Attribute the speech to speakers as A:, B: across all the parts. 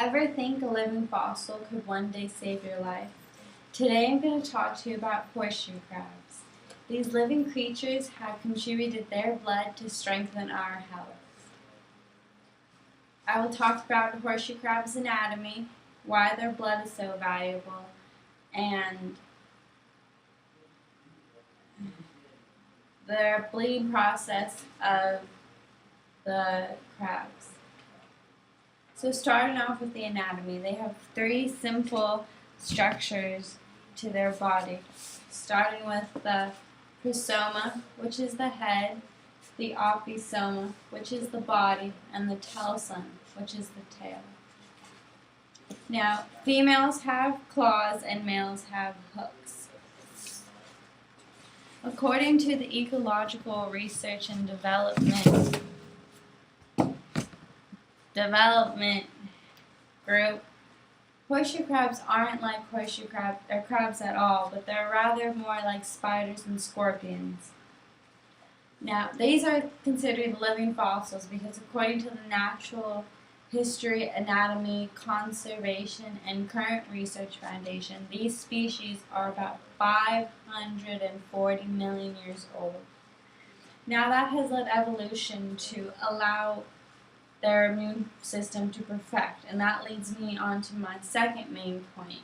A: Ever think a living fossil could one day save your life? Today I'm going to talk to you about horseshoe crabs. These living creatures have contributed their blood to strengthen our health. I will talk about the horseshoe crab's anatomy, why their blood is so valuable, and the bleeding process of the crabs. So starting off with the anatomy, they have three simple structures to their body, starting with the prosoma, which is the head, the opisoma, which is the body, and the telson, which is the tail. Now, females have claws and males have hooks. According to the Ecological Research and Development Group, horseshoe crabs aren't like horseshoe crabs or crabs at all, but they're rather more like spiders and scorpions. Now, these are considered living fossils because according to the Natural History, Anatomy, Conservation, and Current Research Foundation, these species are about 540 million years old. Now, that has led evolution to allow their immune system to perfect, and that leads me on to my second main point,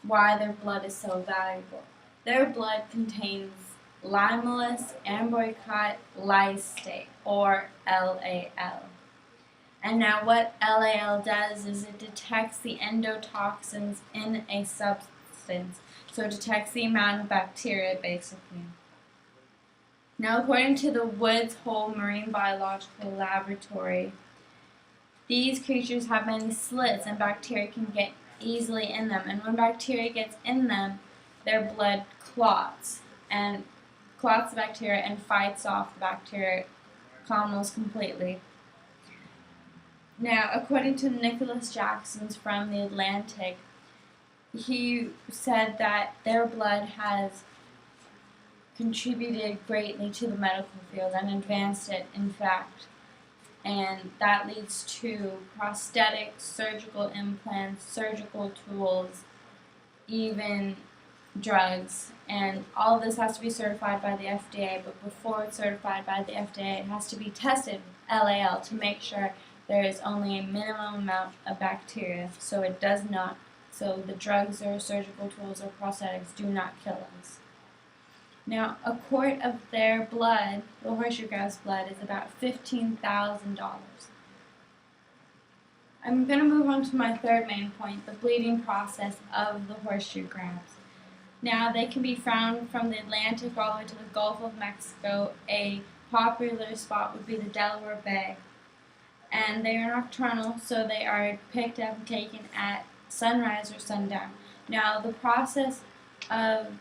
A: why their blood is so valuable. Their blood contains limulus ambroicot lysate, or LAL. And now what LAL does is it detects the endotoxins in a substance, so it detects the amount of bacteria basically. Now, according to the Woods Hole Marine Biological Laboratory, these creatures have many slits and bacteria can get easily in them. And when bacteria gets in them, their blood clots the bacteria and fights off the bacteria almost completely. Now, according to Nicholas Jackson from The Atlantic, he said that their blood has contributed greatly to the medical field and advanced it, in fact. And that leads to prosthetics, surgical implants, surgical tools, even drugs. And all of this has to be certified by the FDA, but before it's certified by the FDA, it has to be tested LAL to make sure there is only a minimum amount of bacteria, so the drugs or surgical tools or prosthetics do not kill us. Now, a quart of their blood, the horseshoe crab's blood, is about $15,000. I'm going to move on to my third main point, the bleeding process of the horseshoe crabs. Now, they can be found from the Atlantic all the way to the Gulf of Mexico. A popular spot would be the Delaware Bay. And they are nocturnal, so they are picked up and taken at sunrise or sundown. Now, the process of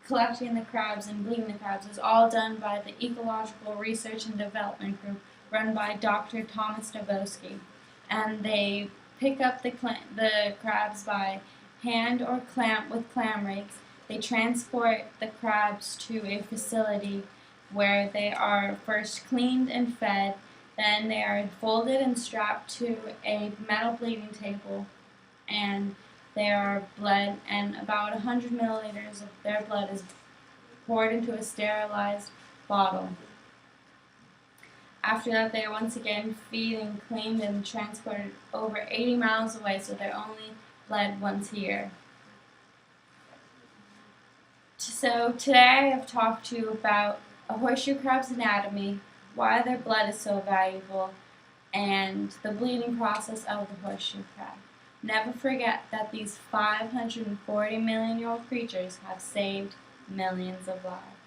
A: collecting the crabs and bleeding the crabs is all done by the Ecological Research and Development Group run by Dr. Thomas Nowosky. And they pick up the crabs by hand or with clam rakes. They transport the crabs to a facility where they are first cleaned and fed. Then they are folded and strapped to a metal bleeding table, and they are bled, and about 100 milliliters of their blood is poured into a sterilized bottle. After that, they are once again feed, cleaned, and transported over 80 miles away, so they're only bled once a year. So today I have talked to you about a horseshoe crab's anatomy, why their blood is so valuable, and the bleeding process of the horseshoe crab. Never forget that these 540 million-year-old creatures have saved millions of lives.